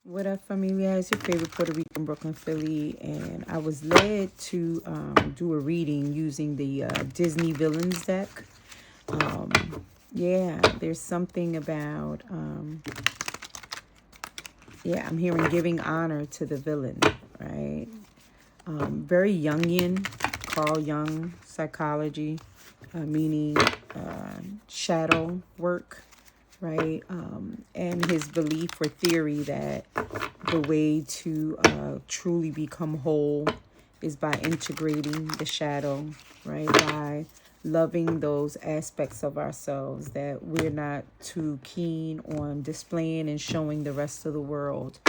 What up, familia? It's your favorite Puerto Rican Brooklyn Philly, and I was led to do a reading using the Disney Villains deck. Um, yeah, there's something about, I'm hearing giving honor to the villain, right? Very Jungian, Carl Jung psychology, meaning shadow work, right? And his belief or theory that the way to truly become whole is by integrating the shadow, right? By loving those aspects of ourselves that we're not too keen on displaying and showing the rest of the world,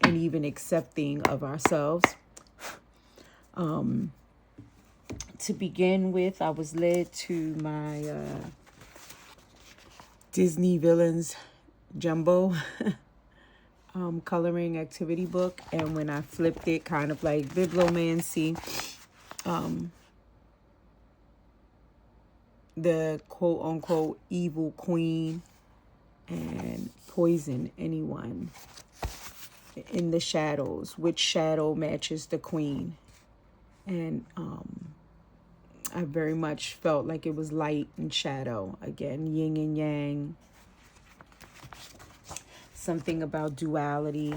and even accepting of ourselves. To begin with, I was led to my Disney Villains Jumbo coloring activity book, and when I flipped it, kind of like bibliomancy, the quote unquote evil queen and poison anyone in the shadows. Which shadow matches the queen? And I very much felt like it was light and shadow. Again, yin and yang. Something about duality.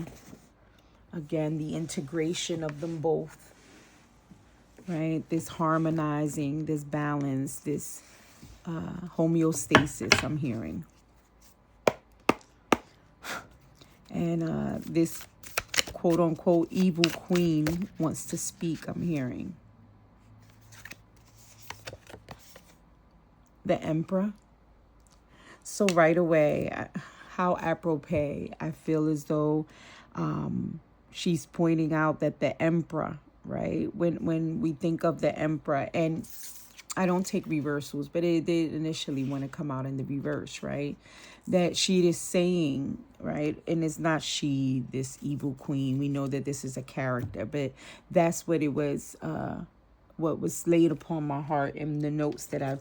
Again, the integration of them both. Right? This harmonizing, this balance, this homeostasis I'm hearing. And this quote unquote evil queen wants to speak, I'm hearing. The Emperor. So right away, how apropos, I feel as though she's pointing out that the Emperor, right? When we think of the Emperor, and I don't take reversals, but it did initially want to come out in the reverse, right? That she is saying, right? And it's not she, this evil queen. We know that this is a character, but that's what it was, what was laid upon my heart in the notes that I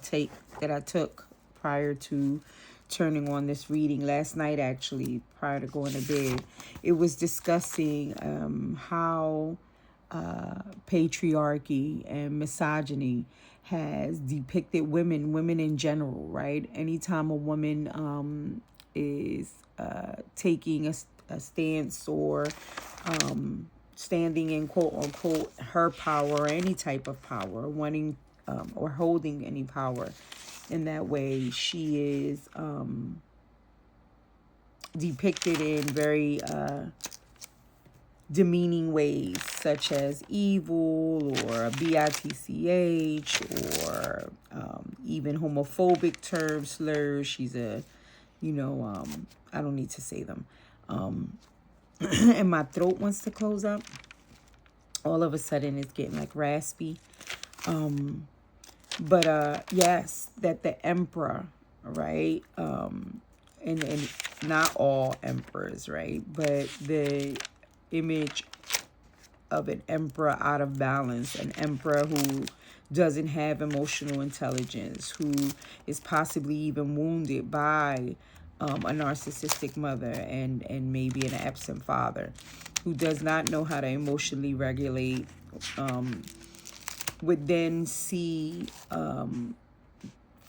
took prior to turning on this reading last night, actually, prior to going to bed. It was discussing how patriarchy and misogyny has depicted women in general, right? Anytime a woman is taking a stance or standing in quote unquote her power or any type of power, wanting or holding any power in that way, she is depicted in very demeaning ways, such as evil or bitch or even homophobic terms, slurs. She's a, I don't need to say them. And my throat wants to close up. All of a sudden it's getting like raspy. But yes, that the emperor, right? And not all emperors, right? But the image of an emperor out of balance, an emperor who doesn't have emotional intelligence, who is possibly even wounded by a narcissistic mother and maybe an absent father, who does not know how to emotionally regulate, would then see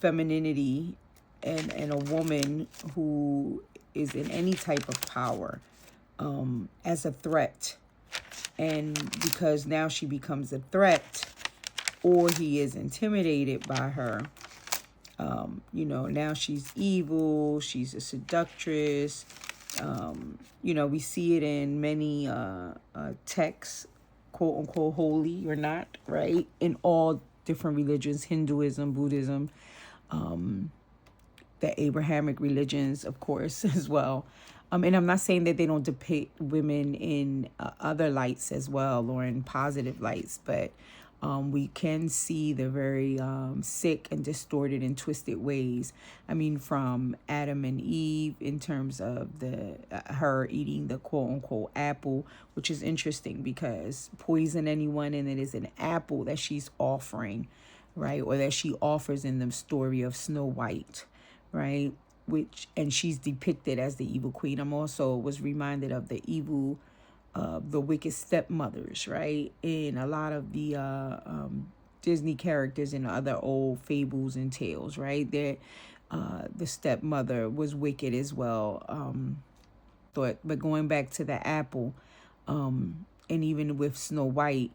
femininity and a woman who is in any type of power as a threat. And because now she becomes a threat, or he is intimidated by her, now she's evil, she's a seductress. We see it in many texts, quote unquote, holy or not, right? In all different religions, Hinduism, Buddhism, the Abrahamic religions, of course, as well. And I'm not saying that they don't depict women in other lights as well, or in positive lights, but we can see the very sick and distorted and twisted ways. I mean, from Adam and Eve, in terms of her eating the quote unquote apple, which is interesting because poison anyone, and it is an apple that she's offering, right? Or that she offers in the story of Snow White, right? which, and she's depicted as the evil queen. I'm also was reminded of the wicked stepmothers, right? In a lot of the Disney characters and other old fables and tales, right? That the stepmother was wicked as well. But going back to the apple, and even with Snow White,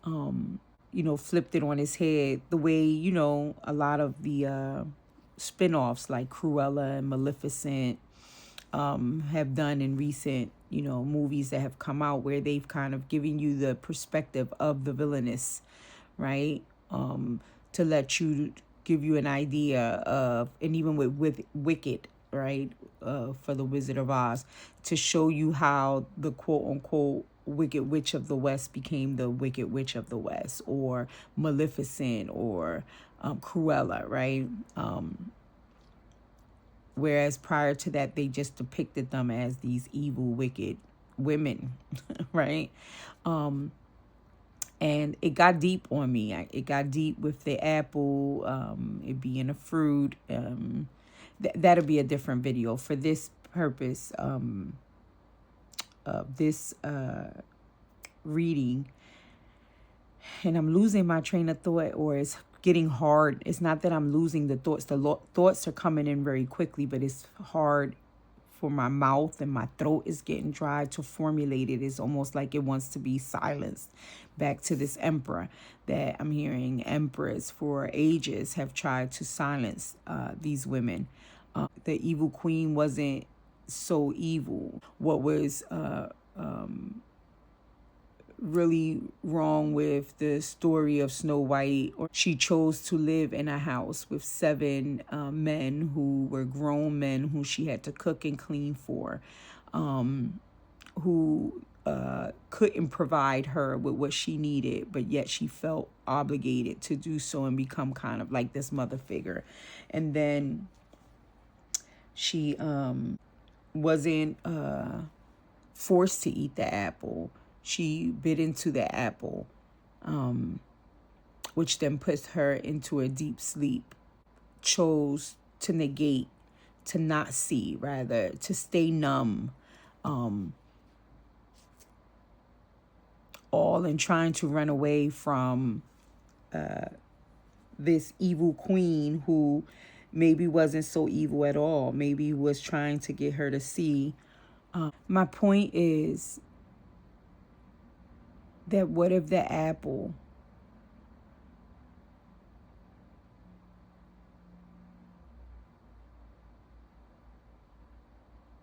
flipped it on his head the way, a lot of the spin-offs like Cruella and Maleficent have done in recent, movies that have come out, where they've kind of given you the perspective of the villainess, right? To let you, give you an idea of, and even with Wicked, right? For the Wizard of Oz, to show you how the quote unquote Wicked Witch of the West became the Wicked Witch of the West, or Maleficent, or Cruella, right? Whereas prior to that, they just depicted them as these evil, wicked women, right? And it got deep on me. It got deep with the apple, it being a fruit. That'll be a different video for this purpose of this reading. And I'm losing my train of thought, or it's getting hard. It's not that I'm losing the thoughts. The thoughts are coming in very quickly, but it's hard for my mouth, and my throat is getting dry to formulate it. It's almost like it wants to be silenced. Back to this emperor that I'm hearing. Emperors for ages have tried to silence these women. The evil queen wasn't so evil. What was really wrong with the story of Snow White, or she chose to live in a house with 7 men who were grown men who she had to cook and clean for, who couldn't provide her with what she needed, but yet she felt obligated to do so and become kind of like this mother figure. And then she wasn't forced to eat the apple. She bit into the apple, which then puts her into a deep sleep. Chose to negate, to not see, rather, to stay numb, all in trying to run away from this evil queen who maybe wasn't so evil at all. Maybe was trying to get her to see. My point is that what if the apple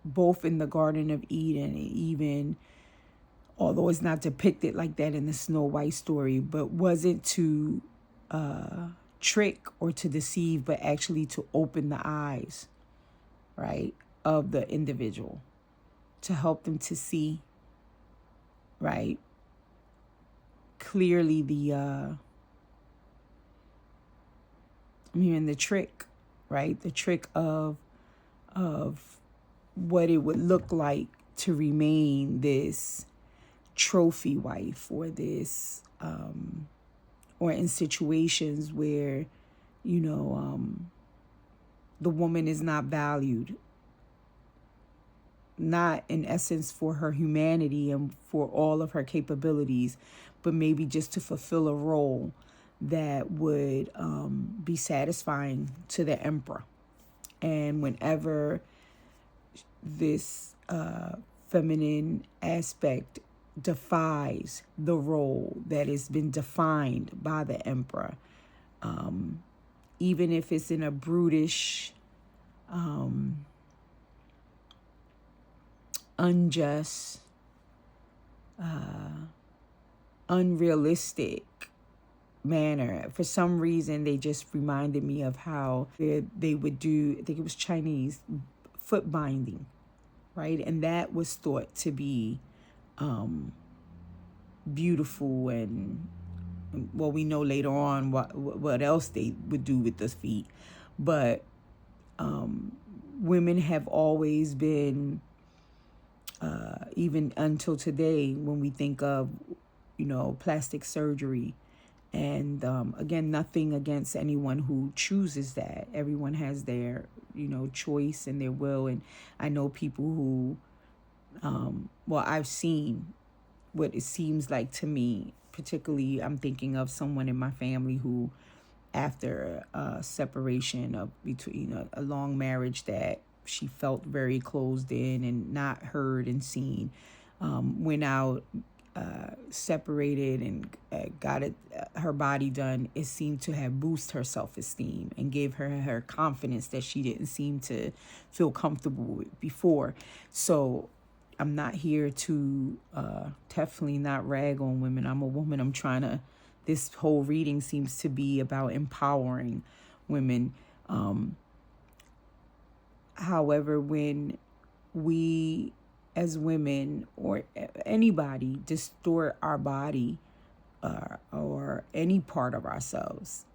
both in the Garden of Eden, and even, although it's not depicted like that in the Snow White story, but wasn't to trick or to deceive, but actually to open the eyes, right, of the individual, to help them to see, right, clearly I'm hearing the trick, right, the trick of what it would look like to remain this trophy wife, or this or in situations where the woman is not valued, not in essence for her humanity and for all of her capabilities, but maybe just to fulfill a role that would be satisfying to the emperor. And whenever this feminine aspect defies the role that has been defined by the emperor, even if it's in a brutish, unjust, unrealistic manner. For some reason, they just reminded me of how they would do, I think it was Chinese, foot binding, right? And that was thought to be beautiful, and well, we know later on what else they would do with the feet. But women have always been, even until today, when we think of, plastic surgery And again, nothing against anyone who chooses that. Everyone has their, choice and their will. And I know people who, well, I've seen what it seems like to me. Particularly, I'm thinking of someone in my family who, after a separation of between a long marriage that she felt very closed in and not heard and seen, went out, separated, and got her body done. It seemed to have boosted her self-esteem and gave her confidence that she didn't seem to feel comfortable with before. So I'm not here to definitely not rag on women. I'm a woman. I'm trying to, this whole reading seems to be about empowering women. However, when we as women or anybody distort our body or any part of ourselves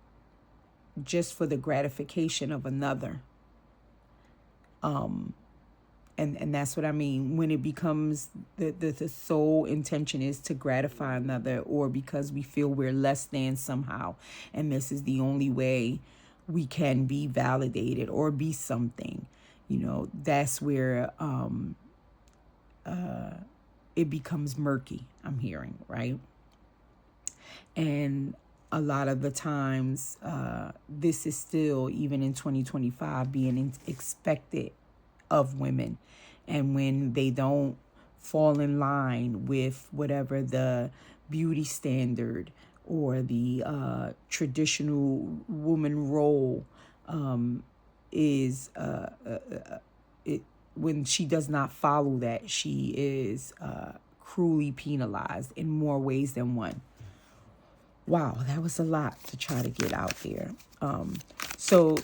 just for the gratification of another, and that's what I mean when it becomes the sole intention is to gratify another, or because we feel we're less than somehow, and this is the only way we can be validated or be something. That's where it becomes murky, I'm hearing, right? And a lot of the times, this is still, even in 2025, being expected of women. And when they don't fall in line with whatever the beauty standard or the traditional woman role is, when she does not follow that, she is cruelly penalized in more ways than one. Wow, that was a lot to try to get out there. So,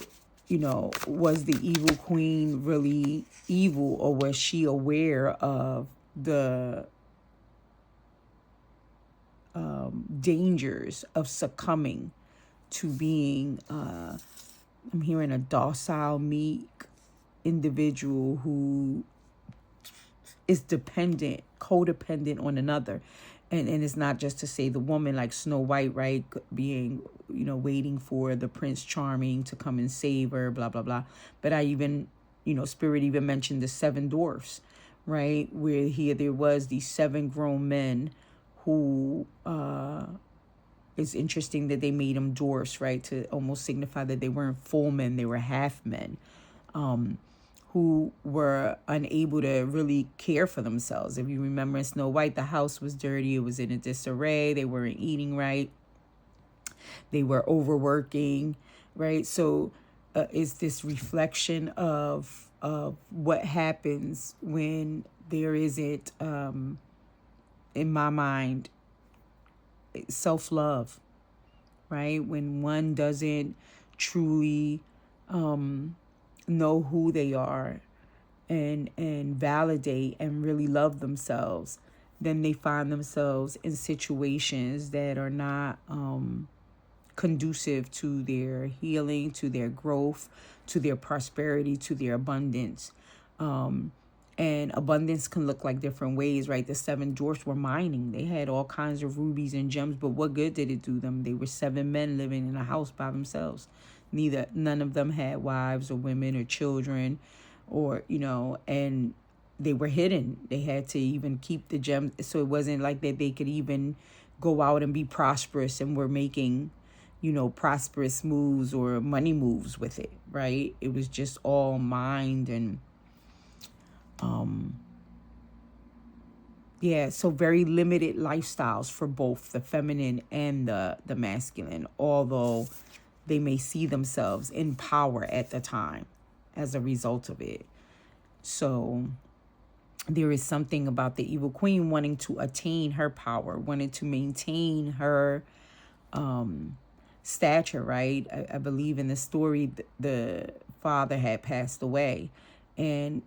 was the evil queen really evil, or was she aware of the dangers of succumbing to being, I'm hearing, a docile, meek individual who is codependent on another. And it's not just to say the woman like Snow White, right, being, waiting for the Prince Charming to come and save her, blah, blah, blah. But I even, Spirit even mentioned the 7 dwarfs, right, where there was these 7 grown men who, it's interesting that they made them dwarfs, right, to almost signify that they weren't full men, they were half men. Who were unable to really care for themselves. If you remember in Snow White, the house was dirty. It was in a disarray. They weren't eating right. They were overworking, right? So it's this reflection of what happens when there isn't, in my mind, self-love, right? When one doesn't truly know who they are and validate and really love themselves, then they find themselves in situations that are not conducive to their healing, to their growth, to their prosperity, to their abundance. And abundance can look like different ways, right? The 7 dwarfs were mining. They had all kinds of rubies and gems, but what good did it do them? They were 7 men living in a house by themselves. None of them had wives or women or children, or, and they were hidden. They had to even keep the gems. So it wasn't like that they could even go out and be prosperous and were making, prosperous moves or money moves with it, right? It was just all mind and, so very limited lifestyles for both the feminine and the masculine, although they may see themselves in power at the time as a result of it. So there is something about the evil queen wanting to attain her power, wanting to maintain her stature, right? I believe in the story, the father had passed away. And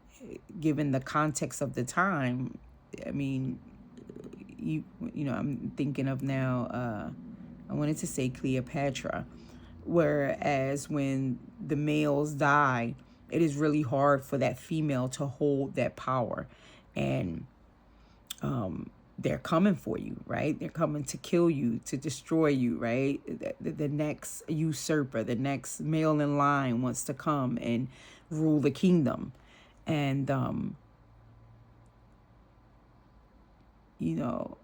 given the context of the time, I mean, I'm thinking of now, I wanted to say Cleopatra. Whereas when the males die, it is really hard for that female to hold that power. And they're coming for you, right? They're coming to kill you, to destroy you, right? The next usurper, the next male in line wants to come and rule the kingdom. And, you know,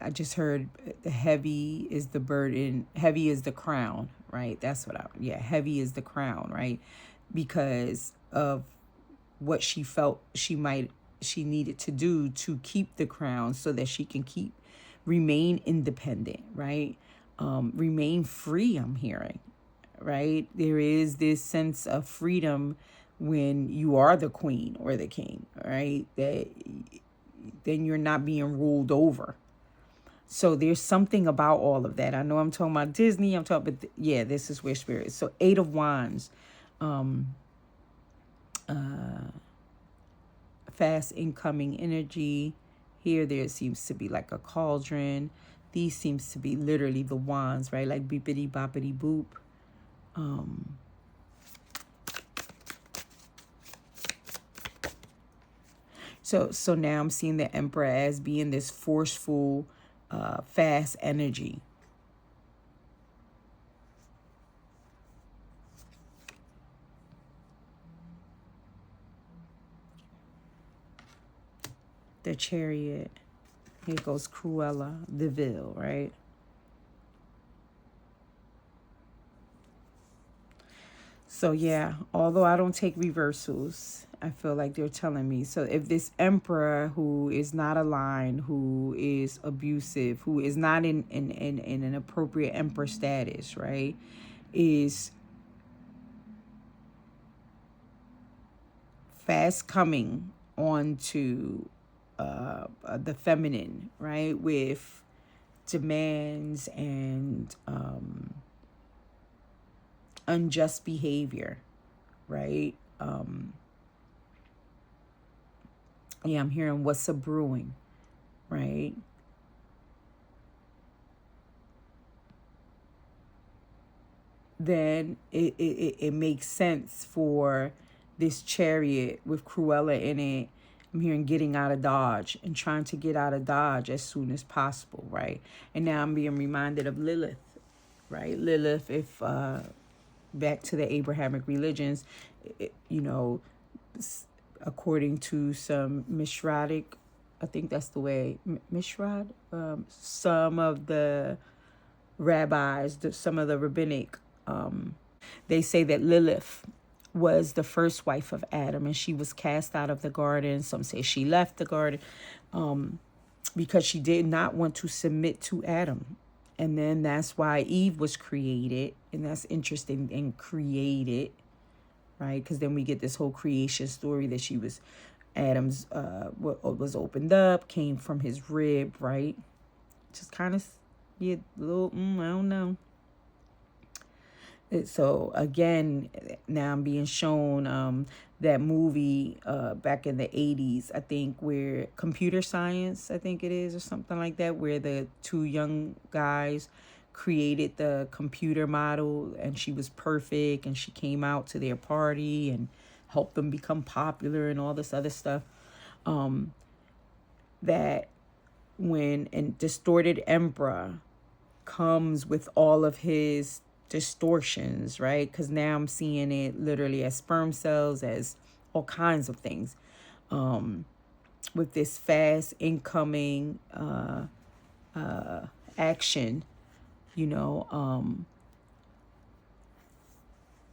I just heard the heavy is the burden, heavy is the crown, right? That's what heavy is the crown, right? Because of what she felt she needed to do to keep the crown so that she can remain independent, right? Remain free, I'm hearing, right? There is this sense of freedom when you are the queen or the king, right? That then you're not being ruled over. So there's something about all of that. I know I'm talking about Disney. I'm talking, but yeah, this is where spirit is. So 8 of Wands, fast incoming energy. Here, there seems to be like a cauldron. These seems to be literally the wands, right? Like beepity boppity boop. So now I'm seeing the Emperor as being this forceful, fast energy. The Chariot. Here goes Cruella de Vil, right? So yeah, although I don't take reversals, I feel like they're telling me. So if this emperor who is not aligned, who is abusive, who is not in an appropriate emperor status, right, is fast coming onto the feminine, right, with demands and unjust behavior, right? Yeah, I'm hearing what's a brewing, right? Then it makes sense for this Chariot with Cruella in it. I'm hearing getting out of Dodge and trying to get out of Dodge as soon as possible, right? And now I'm being reminded of Lilith, right? Lilith, if back to the Abrahamic religions, you know, according to some Mishratic, I think that's the way, Mishrad, some of the rabbis, some of the rabbinic, they say that Lilith was the first wife of Adam and she was cast out of the garden. Some say she left the garden because she did not want to submit to Adam. And then that's why Eve was created. And that's interesting, and created, right? Because then we get this whole creation story that she was, Adam's was opened up, came from his rib, right? Just kind of, yeah, little, I don't know. So again, now I'm being shown that movie back in the 80s, I think, where Computer Science, I think it is, or something like that, where the two young guys created the computer model and she was perfect and she came out to their party and helped them become popular and all this other stuff. That when a distorted emperor comes with all of his distortions, right? Because now I'm seeing it literally as sperm cells, as all kinds of things, with this fast incoming action, you know.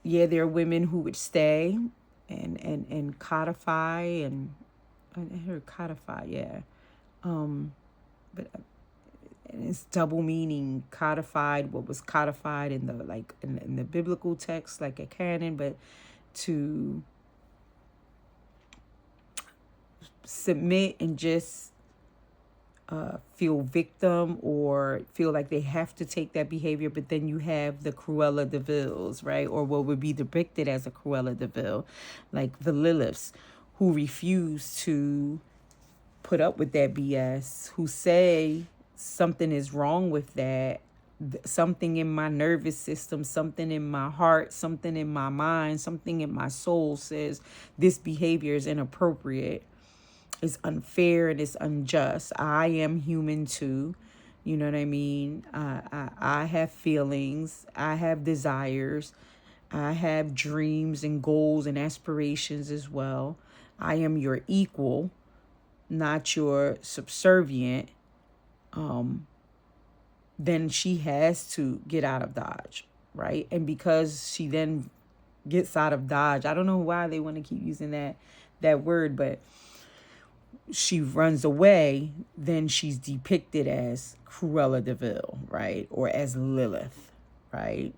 Yeah, there are women who would stay and codify, and I heard codify, yeah, but and it's double meaning, codified, what was codified in the, like, in the biblical text, like a canon, but to submit and just feel victim or feel like they have to take that behavior. But then you have the Cruella de Vils, right? Or what would be depicted as a Cruella de Vil, like the Liliths, who refuse to put up with that BS, who say something is wrong with that, something in my nervous system, something in my heart, something in my mind, something in my soul says this behavior is inappropriate. It's unfair and it's unjust. I am human too. You know what I mean? I have feelings. I have desires. I have dreams and goals and aspirations as well. I am your equal, not your subservient. Then she has to get out of Dodge, right? And because she then gets out of Dodge, I don't know why they want to keep using that word, but she runs away, then she's depicted as Cruella de Vil, right? Or as Lilith, right?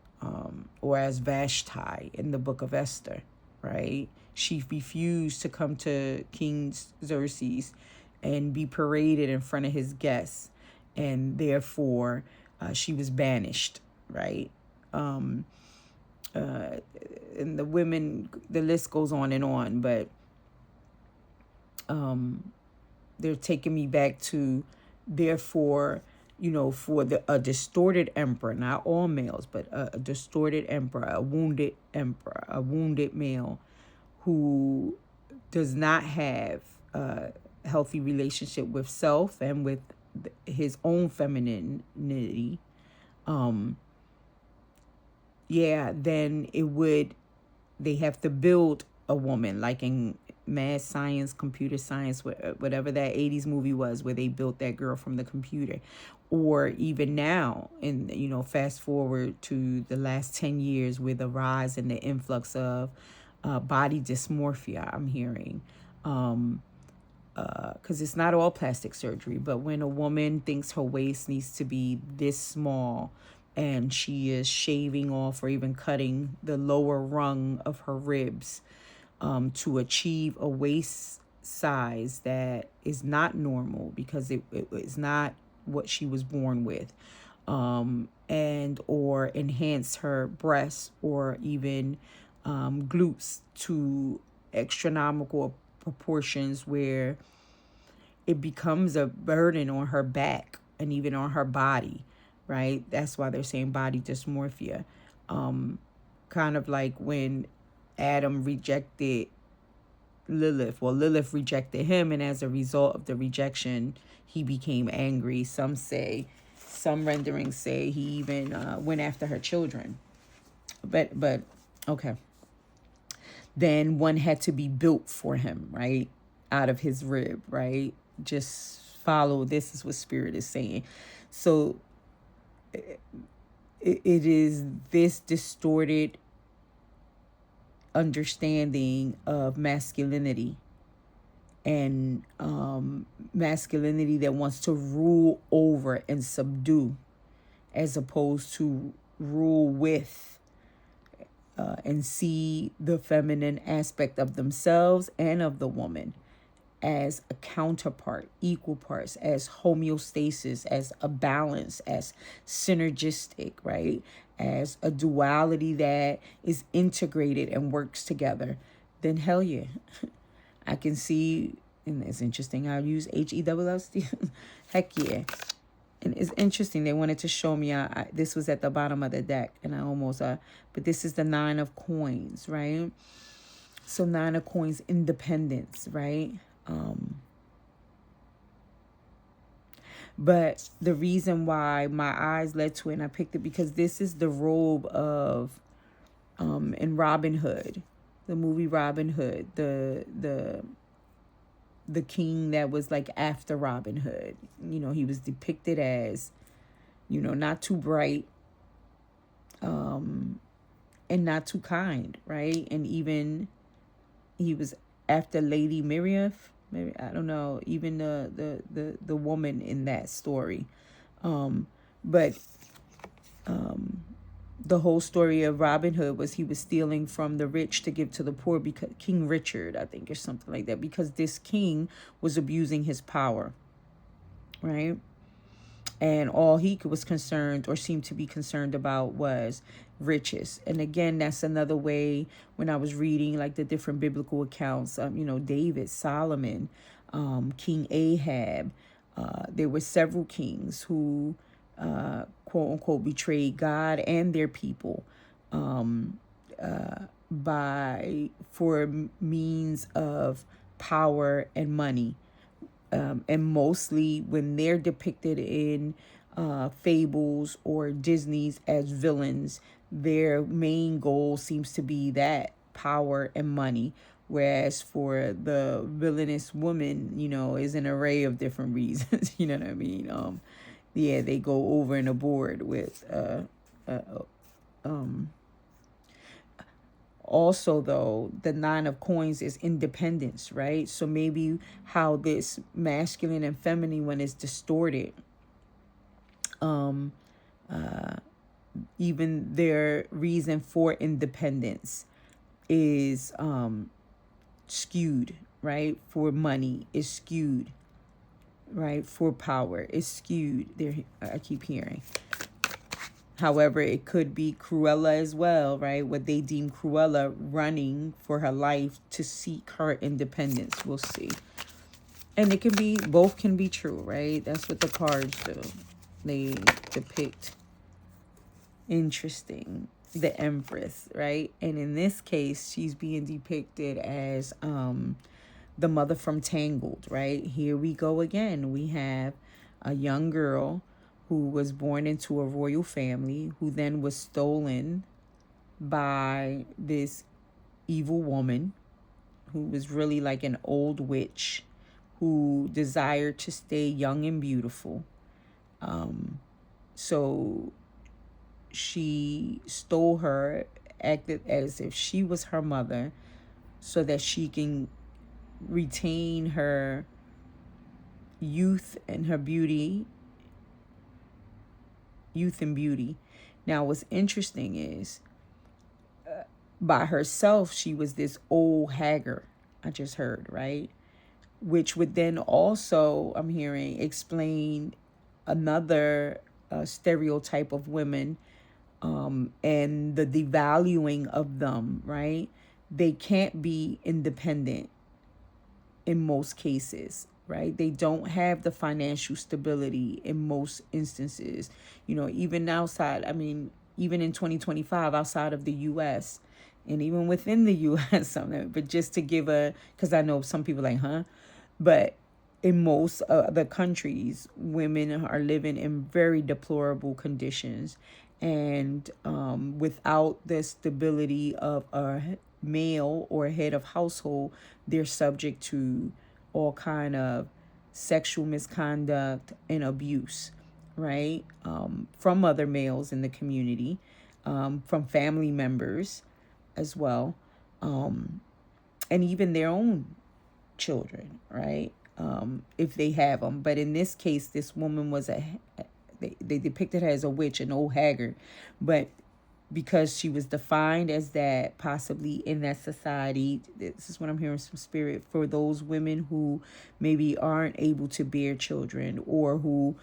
Or as Vashti in the book of Esther, right? She refused to come to King Xerxes and be paraded in front of his guests, and therefore she was banished, right? And the women, the list goes on, but they're taking me back to, therefore, for a distorted emperor, not all males, but a distorted emperor, a wounded emperor, a wounded male who does not have a healthy relationship with self and with his own femininity, then they have to build a woman, like in mad science, computer science, whatever that 80s movie was where they built that girl from the computer. Or even now, and fast forward to the last 10 years with the rise and the influx of body dysmorphia, I'm hearing. Because it's not all plastic surgery, but when a woman thinks her waist needs to be this small and she is shaving off or even cutting the lower rung of her ribs to achieve a waist size that is not normal because it is not what she was born with, and or enhance her breasts or even glutes to astronomical proportions where it becomes a burden on her back and even on her body, right? That's why they're saying body dysmorphia. Kind of like when Adam rejected Lilith. Well, Lilith rejected him, and as a result of the rejection, he became angry. Some renderings say he even went after her children. But okay. Then one had to be built for him, right? Out of his rib, right? Just follow. This is what Spirit is saying. So it is this distorted understanding of masculinity and masculinity that wants to rule over and subdue as opposed to rule with and see the feminine aspect of themselves and of the woman as a counterpart, equal parts, as homeostasis, as a balance, as synergistic, right? As a duality that is integrated and works together, then hell yeah. I can see, and it's interesting, I'll use HELLC. Heck yeah. And it's interesting, they wanted to show me, this was at the bottom of the deck, and I almost, but this is the 9 of coins, right? So 9 of coins, independence, right? But the reason why my eyes led to it, and I picked it because this is the robe of, in Robin Hood, the movie Robin Hood, the king that was like after Robin Hood. He was depicted as, not too bright, and not too kind, right? And even he was after Lady Miriam, maybe, I don't know, even the woman in that story. But the whole story of Robin Hood was he was stealing from the rich to give to the poor, because King Richard, I think, or something like that, because this king was abusing his power, right? And all he was concerned or seemed to be concerned about was riches. And again, that's another way when I was reading like the different biblical accounts, David, Solomon, King Ahab, there were several kings who quote unquote betrayed God and their people for means of power and money, And mostly when they're depicted in fables or Disney's as villains, their main goal seems to be that power and money. Whereas for the villainous woman, is an array of different reasons. You know what I mean? Yeah, they go over and aboard with also, though, the nine of coins is independence, right? So maybe how this masculine and feminine one is distorted, even their reason for independence is skewed, right? For money is skewed, right? For power is skewed. There, I keep hearing. However, it could be Cruella as well, right? What they deem Cruella running for her life to seek her independence. We'll see. And it can be, both can be true, right? That's what the cards do. They depict, interesting, the Empress, right? And in this case, she's being depicted as the mother from Tangled, right? Here we go again. We have a young girl who was born into a royal family, who then was stolen by this evil woman who was really like an old witch who desired to stay young and beautiful. So she stole her, acted as if she was her mother so that she can retain her youth and her beauty and beauty. Now, what's interesting is by herself, she was this old haggard, I just heard, right? Which would then also, I'm hearing, explain another stereotype of women and the devaluing of them, right? They can't be independent in most cases, right? They don't have the financial stability in most instances. Even outside, even in 2025, outside of the U.S., and even within the U.S., but just to give because I know some people like, huh? But in most other countries, women are living in very deplorable conditions. And without the stability of a male or head of household, they're subject to all kind of sexual misconduct and abuse, right? From other males in the community, from family members as well, and even their own children, right? If they have them. But in this case, this woman was they depicted her as a witch, an old haggard, but because she was defined as that, possibly in that society, this is what I'm hearing from spirit, for those women who maybe aren't able to bear children, or who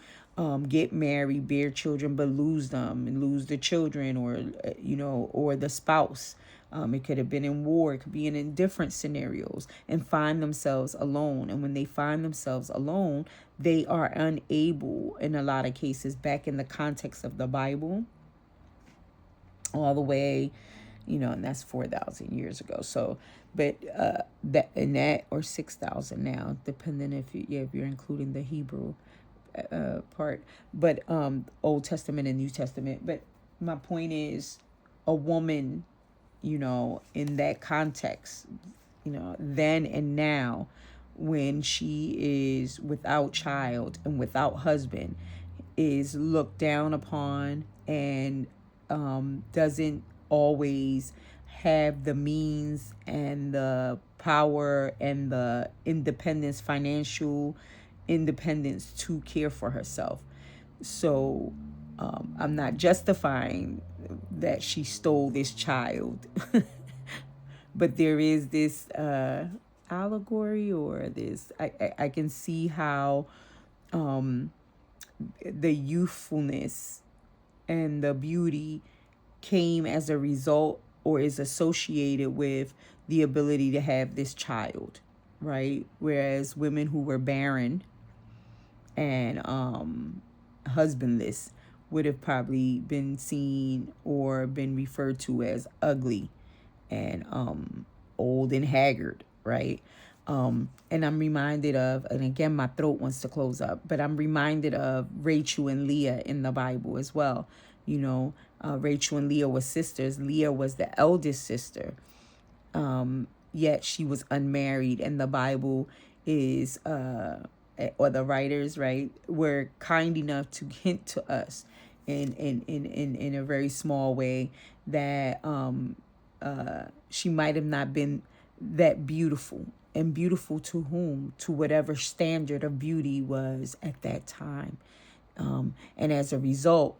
get married, bear children, but lose them and lose the children, or or the spouse. It could have been in war, it could be in different scenarios, and find themselves alone. And when they find themselves alone, they are unable, in a lot of cases, back in the context of the Bible, all the way, and that's 4,000 years ago. So, but that or 6,000 now, depending if you're including the Hebrew part, but Old Testament and New Testament. But my point is, a woman, in that context, then and now, when she is without child and without husband, is looked down upon, and doesn't always have the means and the power and the independence, financial independence, to care for herself. So I'm not justifying that she stole this child, but there is this allegory, or this, I can see how the youthfulness and the beauty came as a result, or is associated with the ability to have this child, right? Whereas women who were barren and husbandless would have probably been seen or been referred to as ugly and old and haggard, right? And I'm reminded of, and again, my throat wants to close up, but I'm reminded of Rachel and Leah in the Bible as well. You know, Rachel and Leah were sisters. Leah was the eldest sister, yet she was unmarried. And the Bible is, or the writers, right, were kind enough to hint to us in a very small way that she might have not been that beautiful. And beautiful to whom? To whatever standard of beauty was at that time. And as a result,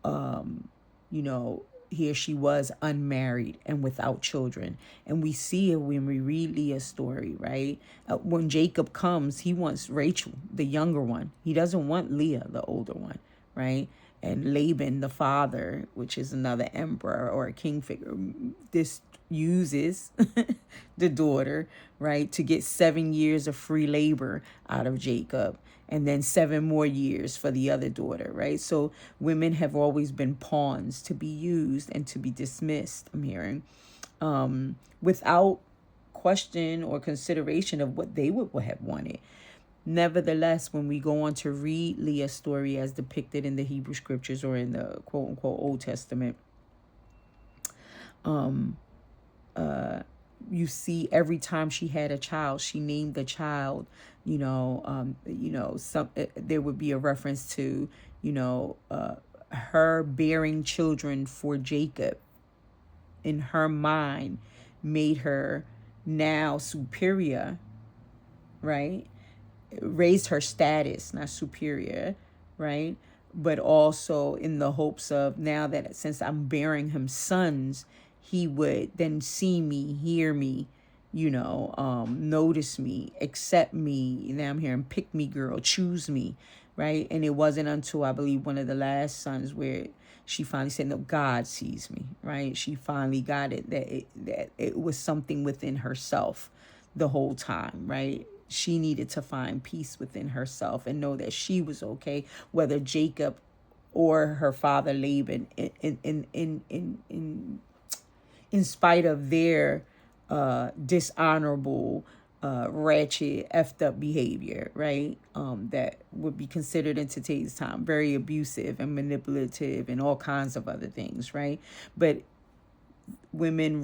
you know, here she was unmarried and without children. And we see it when we read Leah's story, right? When Jacob comes, he wants Rachel, the younger one. He doesn't want Leah, the older one, right? And Laban, the father, which is another emperor or a king figure, this uses the daughter, right, to get 7 years of free labor out of Jacob, and then 7 more years for the other daughter, right? So women have always been pawns to be used and to be dismissed, I'm hearing, without question or consideration of what they would have wanted. Nevertheless, when we go on to read Leah's story as depicted in the Hebrew scriptures or in the quote unquote Old Testament, you see every time she had a child, she named the child, there would be a reference to, her bearing children for Jacob in her mind made her now superior, right? Raised her status, not superior, right? But also in the hopes of now that since I'm bearing him sons, he would then see me, hear me, notice me, accept me. Now I'm hearing pick me, girl, choose me, right? And it wasn't until I believe one of the last sons where she finally said, no, God sees me, right? She finally got it, that it was something within herself the whole time, right? She needed to find peace within herself and know that she was okay, whether Jacob or her father Laban, in spite of their dishonorable, ratchet, effed up behavior, right? That would be considered in today's time very abusive and manipulative and all kinds of other things, right? But women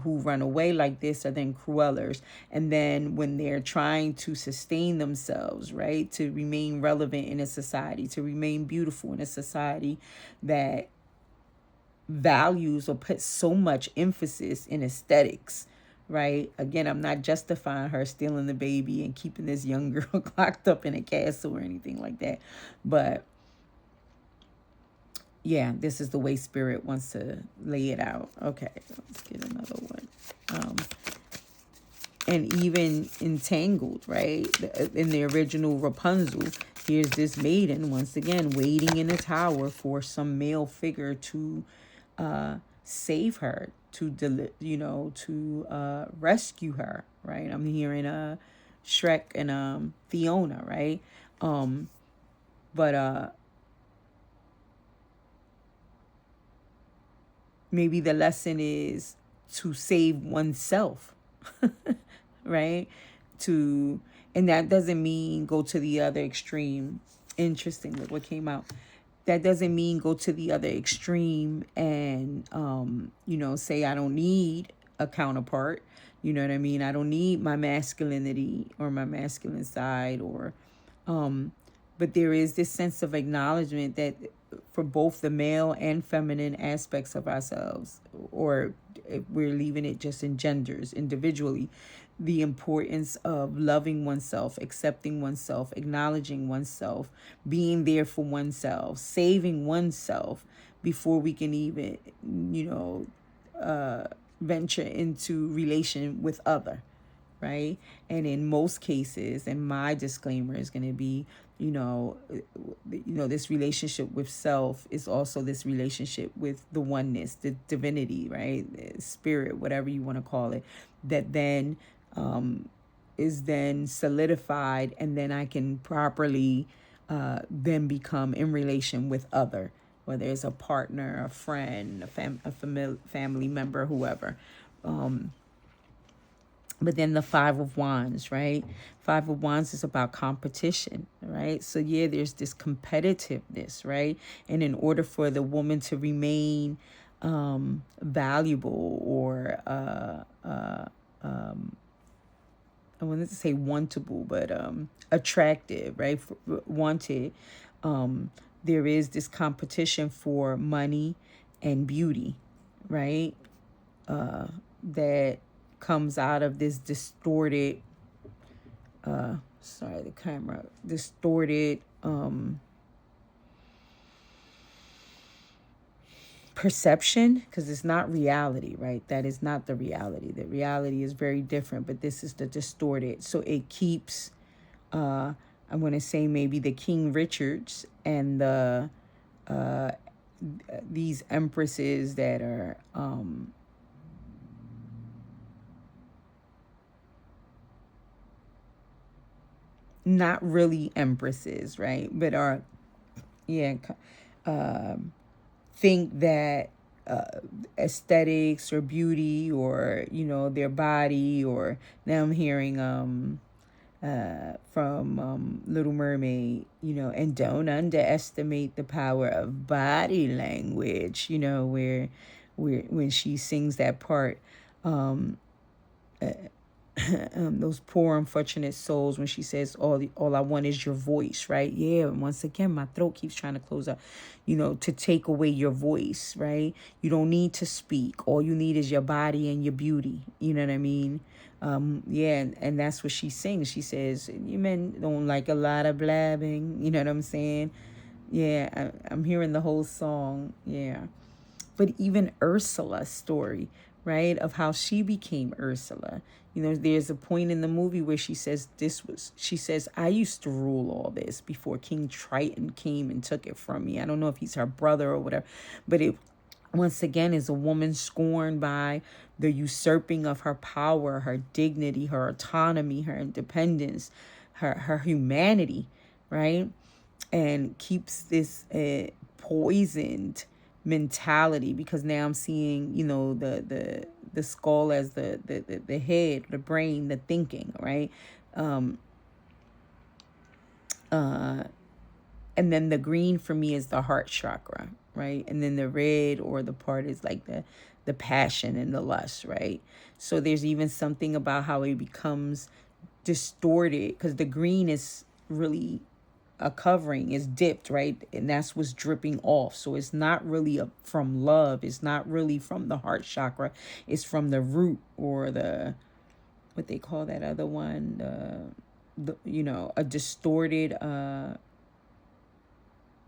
who run away like this are then cruellers. And then when they're trying to sustain themselves, right, to remain relevant in a society, to remain beautiful in a society that values or puts so much emphasis in aesthetics, right? Again, I'm not justifying her stealing the baby and keeping this young girl locked up in a castle or anything like that, but yeah, this is the way Spirit wants to lay it out. Okay, let's get another one. And even entangled, right? In the original Rapunzel, here's this maiden once again waiting in a tower for some male figure to save her, to rescue her, right? I'm hearing Shrek and Fiona, right? But maybe the lesson is to save oneself, right? And that doesn't mean go to the other extreme. Interesting, look what came out. That doesn't mean go to the other extreme and, say I don't need a counterpart. You know what I mean? I don't need my masculinity or my masculine side but there is this sense of acknowledgement that for both the male and feminine aspects of ourselves, or if we're leaving it just in genders individually, the importance of loving oneself, accepting oneself, acknowledging oneself, being there for oneself, saving oneself before we can even, venture into relation with other, right? And in most cases, and my disclaimer is going to be, this relationship with self is also this relationship with the oneness, the divinity, right? Spirit, whatever you want to call it, that then is then solidified, and then I can properly then become in relation with other, whether it's a partner, a friend, a family member, whoever. But then the Five of Wands, right? Five of Wands is about competition, right? So yeah, there's this competitiveness, right? And in order for the woman to remain valuable or I wanted to say wantable, but attractive, right? Wanted. There is this competition for money and beauty, right? That comes out of this distorted, sorry, the camera, distorted perception, because it's not reality, right? That is not the reality. The reality is very different, but this is the distorted. So it keeps, I'm going to say maybe the King Richards and the these empresses that are not really empresses, right? But are, yeah, think that aesthetics or beauty or, you know, their body, or now I'm hearing from Little Mermaid, you know, and don't underestimate the power of body language, you know, where when she sings that part, those poor unfortunate souls, when she says all I want is your voice, right? Yeah, and once again my throat keeps trying to close up, you know, to take away your voice, right? You don't need to speak, all you need is your body and your beauty, you know what I mean? Yeah, and that's what she sings. She says, you men don't like a lot of blabbing, you know what I'm saying? Yeah, I'm hearing the whole song. Yeah. But even Ursula's story, right, of how she became Ursula. You know, there's a point in the movie where she says, I used to rule all this before King Triton came and took it from me. I don't know if he's her brother or whatever, but it once again is a woman scorned by the usurping of her power, her dignity, her autonomy, her independence, her humanity, right? And keeps this poisoned mentality, because now I'm seeing, you know, the skull as the head, the brain, the thinking, right? And then the green for me is the heart chakra, right? And then the red or the part is like the passion and the lust, right? So there's even something about how it becomes distorted, because the green is really a covering, is dipped, right? And that's what's dripping off. So it's not really from love. It's not really from the heart chakra. It's from the root, or the, what they call that other one, you know, a distorted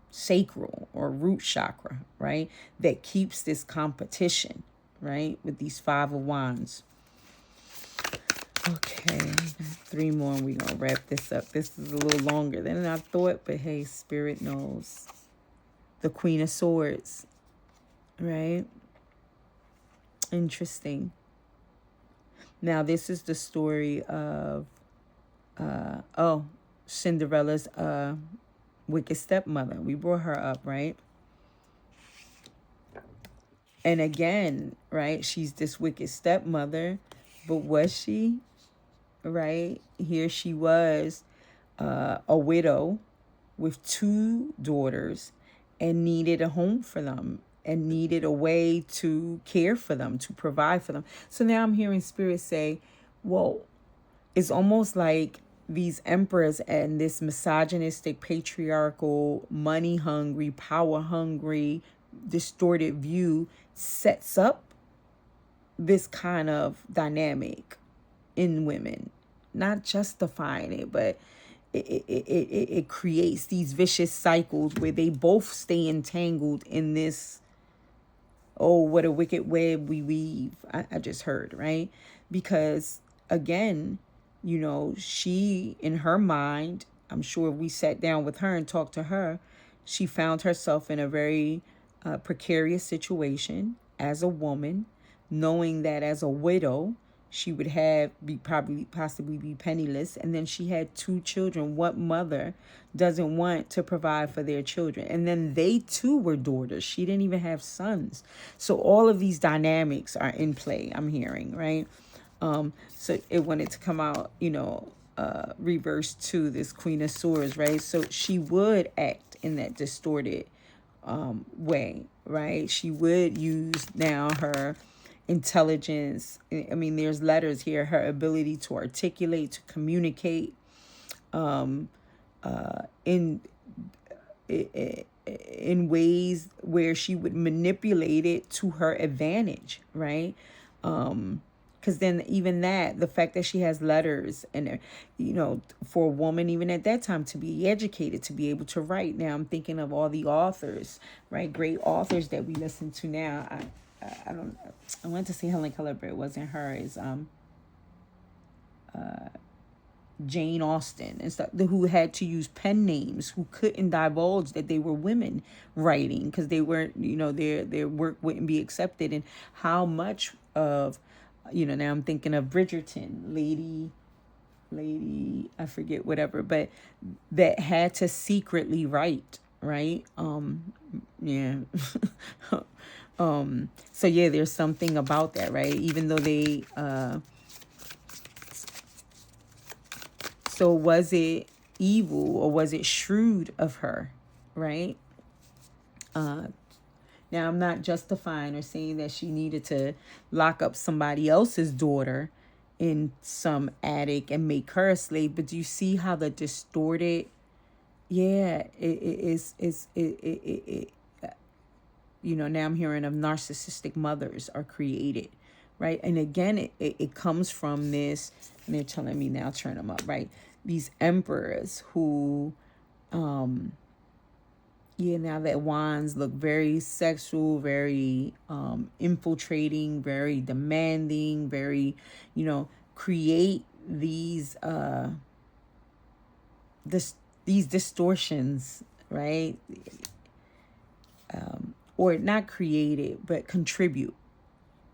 sacral or root chakra, right? That keeps this competition, right? With these Five of Wands. Okay, 3 more and we're going to wrap this up. This is a little longer than I thought, but hey, Spirit knows. The Queen of Swords, right? Interesting. Now, this is the story of, Cinderella's wicked stepmother. We brought her up, right? And again, right, she's this wicked stepmother, but was she? Right? Here she was, a widow with 2 daughters, and needed a home for them, and needed a way to care for them, to provide for them. So now I'm hearing Spirit say, well, it's almost like these emperors and this misogynistic, patriarchal, money hungry, power hungry, distorted view sets up this kind of dynamic in women, not justifying it, but it creates these vicious cycles where they both stay entangled in this, oh, what a wicked web we weave. I just heard, right? Because again, you know, she, in her mind, I'm sure if we sat down with her and talked to her, she found herself in a very precarious situation as a woman, knowing that as a widow, she would possibly be penniless. And then she had 2 children. What mother doesn't want to provide for their children? And then they too were daughters. She didn't even have sons. So all of these dynamics are in play, I'm hearing, right? So it wanted to come out, reverse to this Queen of Swords, right? So she would act in that distorted way, right? She would use now her intelligence. I mean, there's letters here, her ability to articulate, to communicate, in in ways where she would manipulate it to her advantage, right? Because then even that, the fact that she has letters and, for a woman, even at that time, to be educated, to be able to write. Now I'm thinking of all the authors, right? Great authors that we listen to now. I don't, I went to see Helen Keller, but it wasn't her. It's Jane Austen and stuff, who had to use pen names, who couldn't divulge that they were women writing because they weren't, their work wouldn't be accepted. And how much of, now I'm thinking of Bridgerton, lady, I forget whatever, but that had to secretly write, right? Yeah. So yeah, there's something about that, right? Even though they, so was it evil or was it shrewd of her, right? Now, I'm not justifying or saying that she needed to lock up somebody else's daughter in some attic and make her a slave, but do you see how the distorted, yeah, now I'm hearing of narcissistic mothers are created, right? And again, it comes from this, and they're telling me now, turn them up, right? These emperors who, now that wands look very sexual, very infiltrating, very demanding, very, create these these distortions, right? Or not create it, but contribute,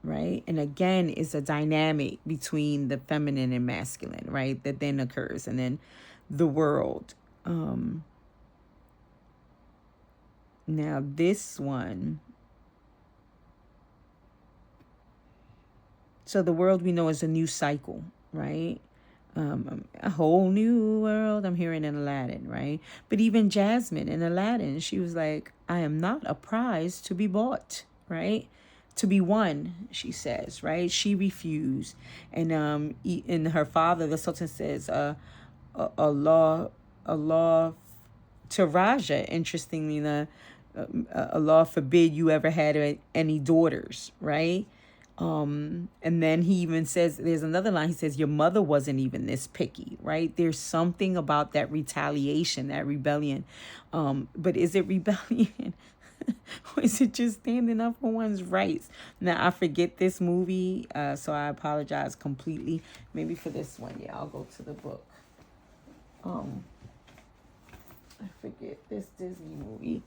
right? And again, it's a dynamic between the feminine and masculine, right? That then occurs, and then the world. Now this one, so the world we know is a new cycle, right? A whole new world. I'm hearing in Aladdin, right? But even Jasmine in Aladdin, she was like, I am not a prize to be bought, right? To be won, she says, right? She refused. And her father, the Sultan, says, Allah to Raja, interestingly, Allah forbid you ever had any daughters, right? And then he even says, there's another line, he says, your mother wasn't even this picky, right? There's something about that retaliation, that rebellion. But is it rebellion? Or is it just standing up for one's rights? Now, I forget this movie, so I apologize completely. Maybe for this one, yeah, I'll go to the book. I forget this Disney movie.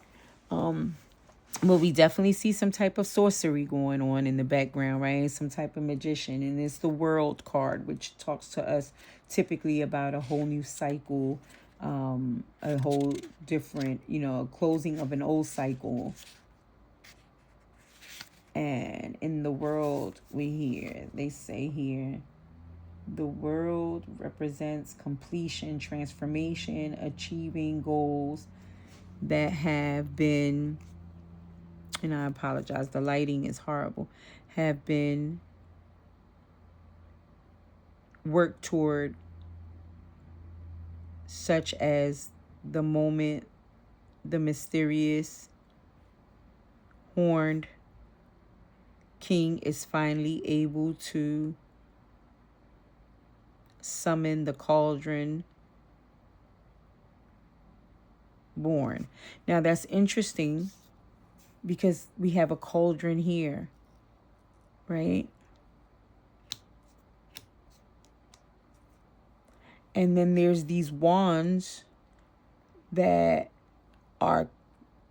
Well, we definitely see some type of sorcery going on in the background, right? Some type of magician. And it's the World card, which talks to us typically about a whole new cycle, a whole different, closing of an old cycle. And in the world, they say here, the world represents completion, transformation, achieving goals that have been, and I apologize, the lighting is horrible, have been worked toward, such as the moment the mysterious horned king is finally able to summon the cauldron born. Now that's interesting because we have a cauldron here, right? And then there's these wands that are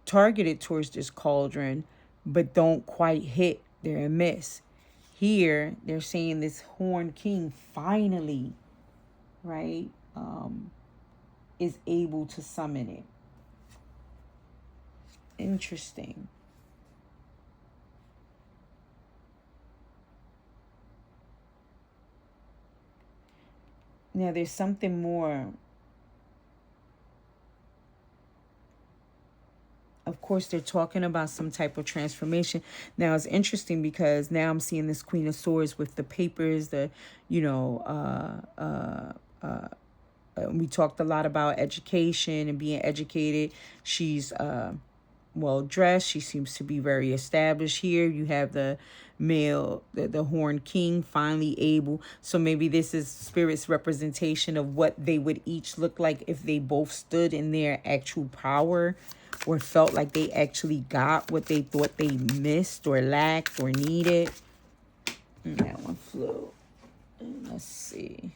targeted towards this cauldron, but don't quite hit. They're a miss. Here, they're saying this horned king finally, right, is able to summon it. Interesting. Now there's something more. Of course, they're talking about some type of transformation. Now it's interesting because now I'm seeing this Queen of Swords with the papers, the, you know, we talked a lot about education and being educated. She's well dressed. She seems to be very established here. You have the male, the Horned King, finally able. So maybe this is Spirit's representation of what they would each look like if they both stood in their actual power, or felt like they actually got what they thought they missed or lacked or needed. And that one flew. And let's see.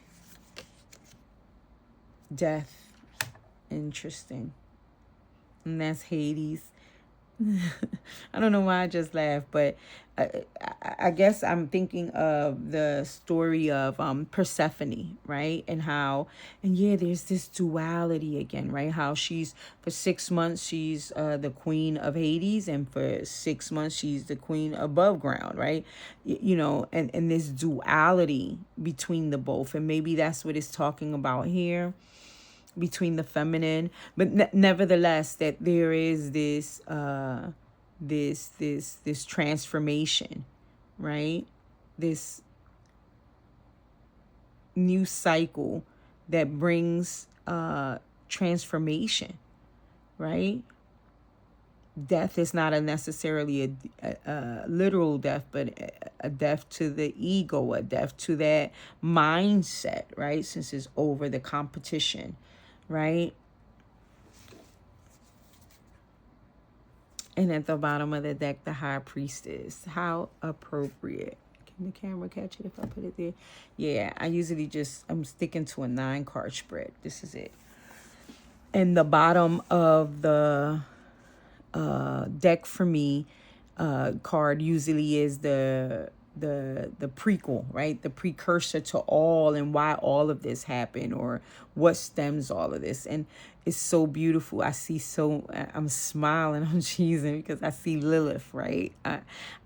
Death. Interesting. And that's Hades. I don't know why I just laughed, but I guess I'm thinking of the story of Persephone, right? And how, and yeah, there's this duality again, right? How she's, for 6 months, she's the queen of Hades, and for 6 months, she's the queen above ground, right? You know, and this duality between the both. And maybe that's what it's talking about here, between the feminine, but nevertheless, that there is this this transformation, right? This new cycle that brings transformation, right? Death is not a necessarily a literal death, but a death to the ego, a death to that mindset, right? Since it's over the competition, right? And at the bottom of the deck, the High Priestess. How appropriate. Can the camera catch it if I put it there? Yeah, I usually I'm sticking to a 9-card spread. This is it. And the bottom of the deck for me, card usually is the prequel, right? The precursor to all, and why all of this happened, or what stems all of this. And it's so beautiful. I'm smiling, I'm cheesing, because I see Lilith, right?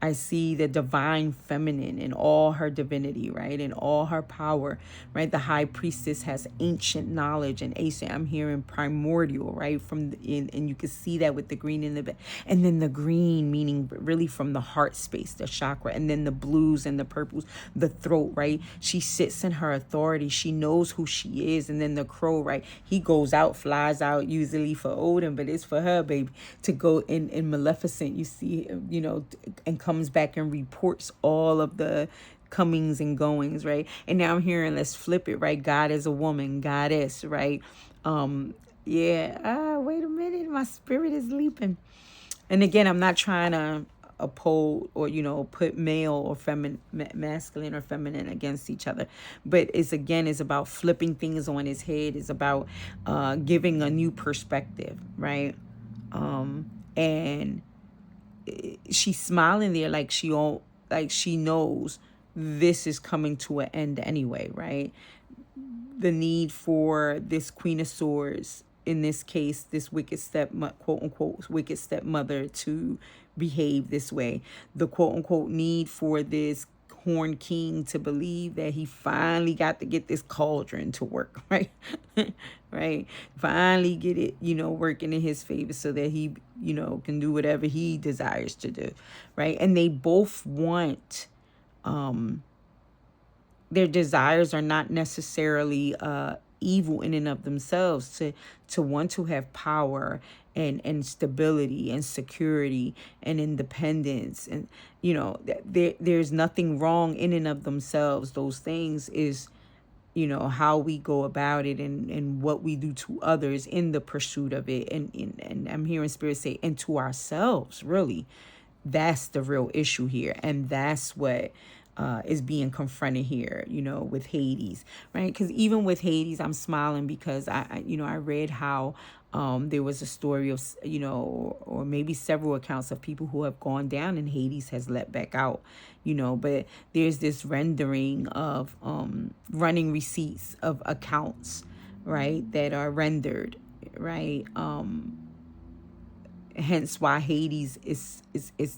I see the divine feminine in all her divinity, right? In all her power, right? The High Priestess has ancient knowledge, and I'm hearing primordial, right? And you can see that with the green in the back. And then the green meaning really from the heart space, the chakra, and then the blues and the purples, the throat, right? She sits in her authority. She knows who she is. And then the crow, right? He goes out, flies out, usually for Odin, but it's for her, baby, to go in Maleficent. You see, you know, and comes back and reports all of the comings and goings, right? And now I'm hearing, let's flip it, right? God is a woman, goddess, right? Wait a minute, my spirit is leaping. And again, I'm not trying to oppose or, you know, put male or feminine, masculine or feminine against each other, but it's about flipping things on its head. It's about giving a new perspective, right? And she's smiling there like she knows this is coming to an end anyway, right? The need for this Queen of Swords, in this case, this quote unquote wicked stepmother, to behave this way. The quote unquote need for this Horned King to believe that he finally got to get this cauldron to work, right? Right? Finally get it, you know, working in his favor so that he, you know, can do whatever he desires to do, right? And they both want, their desires are not necessarily evil in and of themselves, to want to have power and stability and security and independence, and you know, there's nothing wrong in and of themselves. Those things is, you know, how we go about it, and what we do to others in the pursuit of it, and I'm hearing Spirit say, and to ourselves, really. That's the real issue here, and that's what is being confronted here, you know, with Hades, right? Because even with Hades, I'm smiling because I read how there was a story of, you know, or maybe several accounts of people who have gone down and Hades has let back out, you know, but there's this rendering of running receipts of accounts, right, that are rendered, right? Hence why Hades is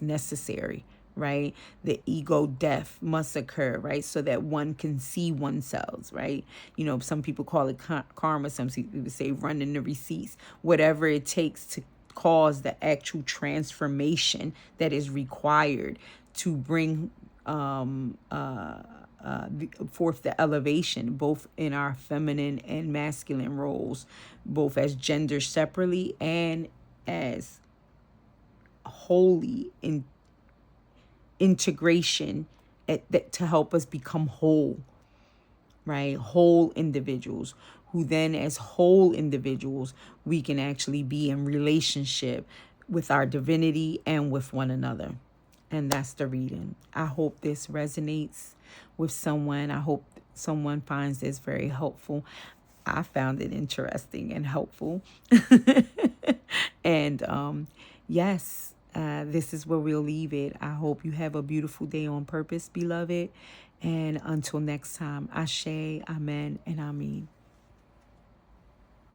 necessary, right? The ego death must occur, right? So that one can see oneself, right? You know, some people call it karma. Some people say running the receipts. Whatever it takes to cause the actual transformation that is required to bring forth the elevation, both in our feminine and masculine roles, both as gender separately and as wholly in integration to help us become whole, right? Whole individuals who then, as whole individuals, we can actually be in relationship with our divinity and with one another. And that's the reading. I hope this resonates with someone. I hope someone finds this very helpful. I found it interesting and helpful. And yes, this is where we'll leave it. I hope you have a beautiful day on purpose, beloved. And until next time, Ashe, Amen, and Amen.